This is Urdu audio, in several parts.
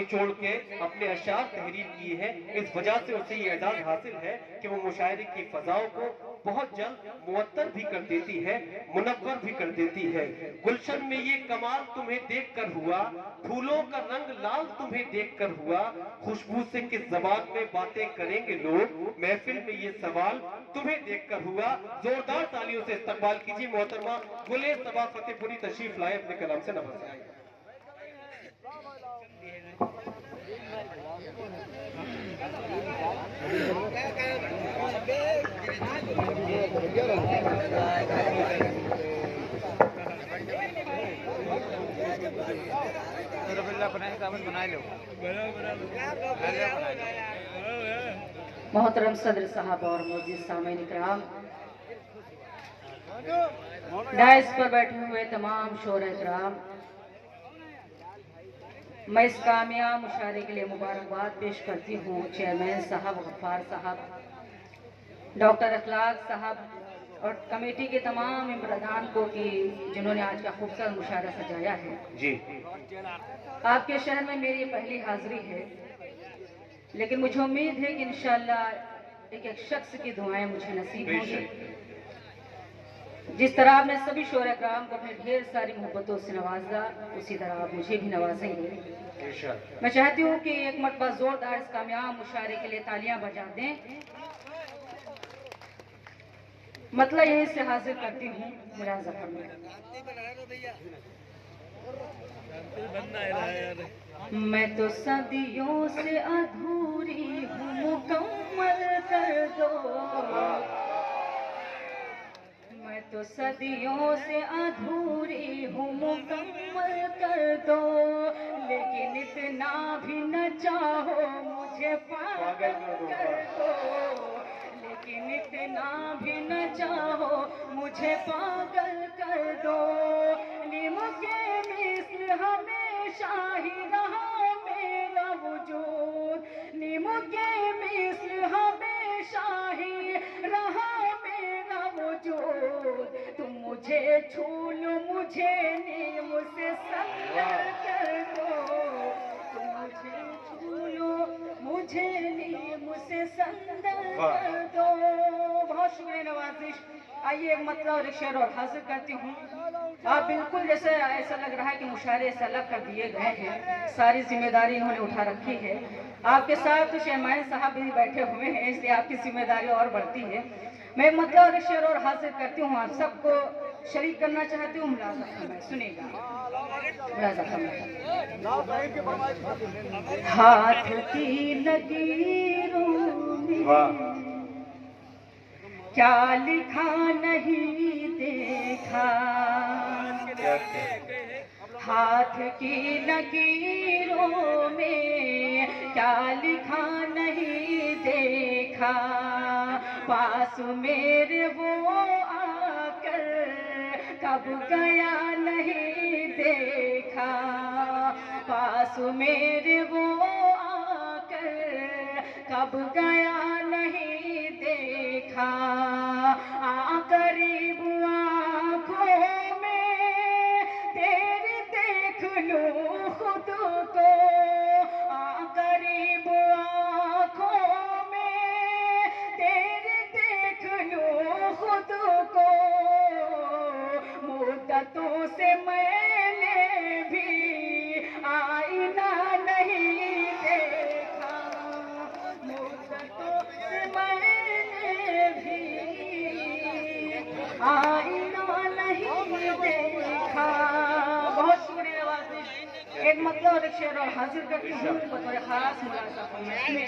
نچوڑ کے اپنے اشعار تحریر کیے ہیں. اس وجہ سے اسے یہ اعزاز حاصل ہے کہ وہ مشاعرے کی فضاؤں کو بہت جلد معطر بھی کر دیتی ہے, منور بھی کر دیتی ہے. گلشن میں یہ کمال تمہیں دیکھ کر ہوا, پھولوں کا رنگ لال تمہیں دیکھ کر ہوا, خوشبو سے کس زبان میں باتیں کریں گے لوگ, محفل میں یہ سوال تمہیں دیکھ کر ہوا. زوردار تالیوں سے استقبال کیجیے محترمہ گل صبا فتح پوری, تشریف لائے, اپنے کلام سے نوازیں. محترم صدر صاحب اور موجود سامعین اکرام, ڈائس پر بیٹھے ہوئے تمام شورا اکرام, میں اس کامیاب مشاعرے کے لیے مبارکباد پیش کرتی ہوں چیئرمین صاحب غفار صاحب, ڈاکٹر اخلاق صاحب اور کمیٹی کے تمام ممبران کو کہ جنہوں نے آج کا خوبصورت مشاعرہ سجایا ہے. جی آپ کے شہر میں میری پہلی حاضری ہے, لیکن مجھے امید ہے کہ انشاءاللہ ایک ایک شخص کی دعائیں مجھے نصیب ہوں گی. جس طرح آپ نے سبھی شورا اکرام کو اپنے ڈھیر ساری محبتوں سے نوازا, اسی طرح آپ مجھے بھی نوازیں گے. میں چاہتی ہوں کہ ایک مرتبہ زوردار اس کامیاب مشاعرے کے لیے تالیاں بجا دیں. مطلب یہیں سے حاضر کرتی ہوں, ملاحظہ فرمائیں. میں تو صدیوں سے ادھوری ہوں, مکمل کر دو. میں تو صدیوں سے ادھوری ہوں, مکمل کر دو. لیکن اتنا بھی نہ چاہو مجھے پاگل کر دو. لیکن اتنا بھی نہ چاہو مجھے پاگل کر دو. نیم کے مثل ہمیشہ ہی رہا میرا وجود, نیم کے مثل ہمیشہ ہی رہا میرا وجود. تم مجھے چھو لو, مجھے نیم سے سنگر کر دو. تم مجھے چھو لو, مجھے نیم سے سنگر کر دو. بہت شکریہ نوازش. آئیے ایک مطلب اور ایک شعر اور حاضر کرتی ہوں. آپ بالکل جیسے ایسا لگ رہا ہے کہ مشاعرے سے الگ کر دیے گئے ہیں, ساری ذمہ داری انہوں نے اٹھا رکھی ہے. آپ کے ساتھ چیئرمین صاحب بھی بیٹھے ہوئے ہیں, اس لیے آپ کی ذمہ داری اور بڑھتی ہے. میں ایک مطلب اور ایک شعر اور حاضر کرتی ہوں, آپ سب کو شریک کرنا چاہتی ہوں. ملاحظہ فرمائیں, سنیے گا, ملاحظہ فرمائیں. ہاتھ کی لکیروں میں کیا لکھا نہیں دیکھا, ہاتھ کی لکیروں میں کیا لکھا نہیں دیکھا. پاس میرے وہ آ کر کب گیا نہیں دیکھا. پاس میرے وہ آ کر کب گیا نہیں دیکھا. قریب آنکھوں میں تیری دیکھ لوں خود کو. قریب آنکھوں میں تیری دیکھ لوں خود کو. مدتوں سے میں نے بھی آئینہ نہیں دیکھا. مدتوں سے میں نے بھی آئینہ نہیں دیکھا. بہت شکریہ نوازش. ایک مطلب اور ایک شعر اور حاضر کرتی ہوں بطور خاص ملاحظہ فرمائیں.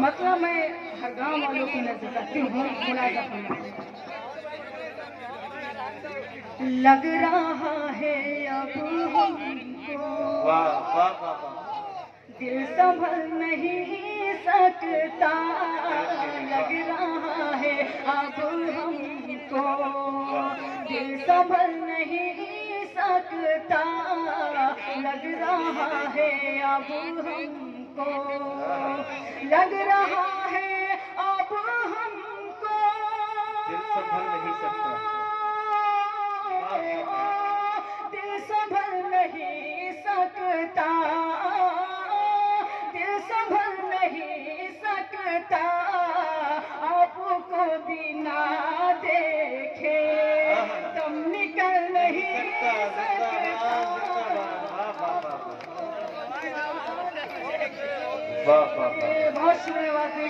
مطلب میں ہر گاؤں والوں کی نظر کرتی ہوں, ملاحظہ فرمائیں. لگ رہا ہے اب ہم کو دل سنبھل نہیں سکتا. لگ رہا ہے اب ہم کو دل سنبھل نہیں سکتا. لگ رہا ہے اب ہم کو, لگ رہا ہے اب ہم کو دل سنبھل نہیں سکتا. دل سنبھل نہیں سکتا. واہ واہ واہ بہت شکریہ واقعی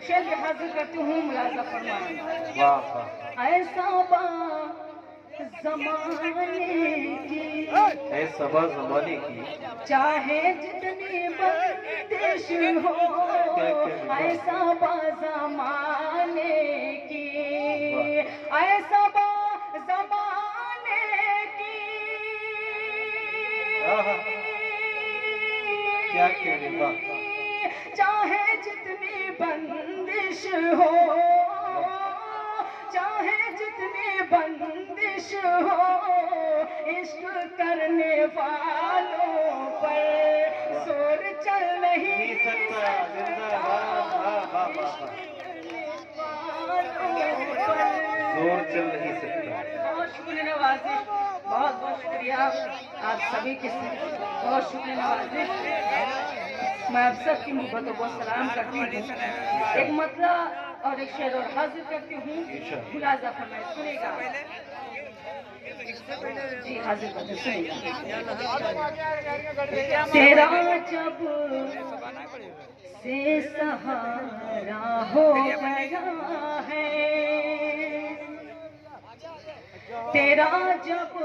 شعر بھی حاضر کرتی ہوں ملاحظہ فرمائیں واہ واہ ایسا با زمانے کی اے صبا زمانے کی چاہے جتنی بندش ہو ایسا با زمانے کی ایسا با زمانے کی کیا کہہ رہے واہ چاہے جتنی بندش ہو چاہے جتنی بندش ہو عشق کرنے والوں پر زور چل نہیں سکتا زندہ باد واہ واہ واہ زور چل نہیں سکتا بہت شکریہ نوازش بہت بہت شکریہ آپ سبھی کی بہت شکریہ نوازش میں آپ سب کی محبتوں کو سلام کرتی ہوں ایک مطلع اور ایک شعر اور حاضر کرتی ہوں ملاحظہ فرمائیں سنیے گا جی حاضر کرتے سنیے گا تیرا جب سے سہارا ہو گیا ہے تیرا جب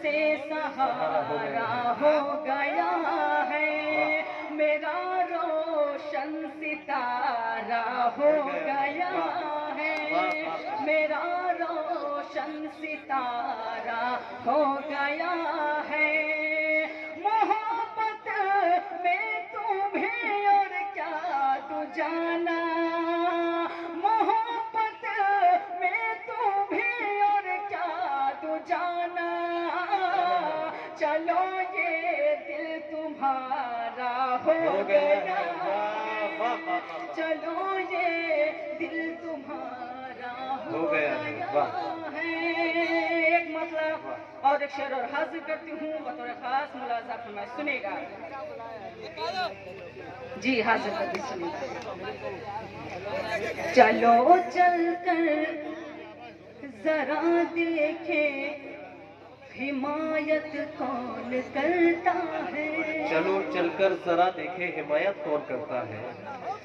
سے سہارا ہو گیا ہے میرا روشن ستارہ ہو گیا ہے میرا روشن ستارہ ہو گیا ہے محبت میں تمہیں اور کیا تو جانا محبت میں تمہیں اور کیا تو جانا چلو یہ دل تمہارا ہو گیا چلو یہ دل تمہارا ہو گیا ہے ایک مطلب اور ایک شعر اور حاضر کرتی ہوں بطور خاص ملاحظہ فرمائیں سنے گا جی حاضر کرتی سنے گا چلو چل کر ذرا دیکھیں حمایت کون کرتا ہے چلو چل کر ذرا دیکھیں حمایت کون کرتا ہے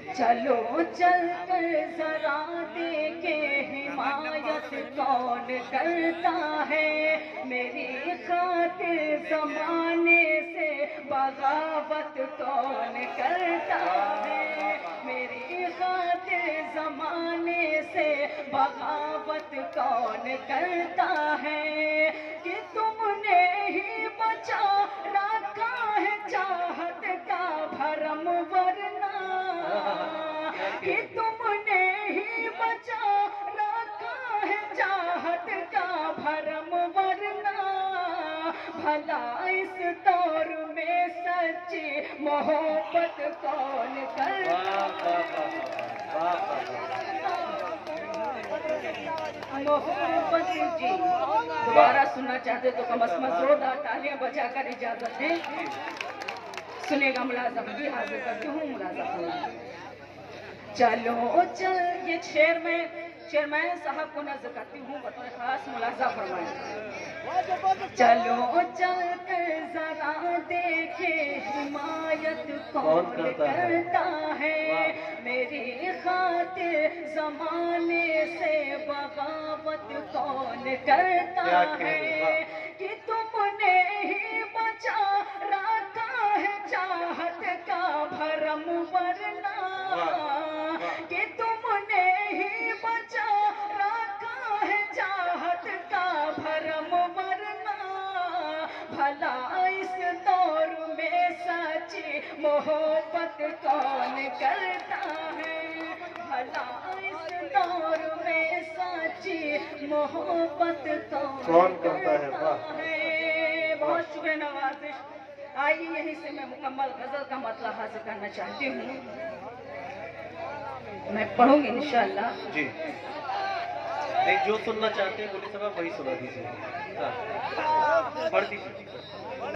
چلو چل کر ذرا دیکھیں حمایت کون کرتا ہے میری خاطر زمانے سے بغاوت کون کرتا ہے میری خاطر زمانے سے بغاوت کون کرتا ہے کہ تم نے ہی بچا رکھا ہے چاہت کا بھرم ورنہ کہ تم نے ہی بچا رکھا ہے چاہت کا بھرم ورنہ بھلا اس دور میں سچی محبت کون کرتا محبت جی دوبارہ سننا چاہتے تو کم از کم زوردار تالیاں بجا کر اجازت دیں سنے گا ملازم بھی حاضر کرتی ہوں ملازم چلو چل یہ چیئرمین صاحب کو نظر کرتی ہوں بطور خاص ملاحظہ فرمائیں چلو چل کر ذرا دیکھے حمایت کون کرتا ہے میری خاطر زمانے سے بغاوت کون کرتا ہے کہ تم نے ہی بچا رکھا ہے چاہت کا بھرم ورنہ کہ تم نے ہی بچا رکھا ہے چاہت کا بھرم ورنہ بھلا اس دور میں سچی محبت کون کرتا ہے بھلا اس دور میں سچی محبت کون کرتا ہے بہت شکریہ نوازش آئیے یہیں سے میں مکمل غزل کا مطلب حاصل کرنا چاہتی ہوں میں پڑھوں گی انشاءاللہ جی نہیں جو سننا چاہتے ہیں بولی صاحب وہی سنا دیجیے پڑھ دیجیے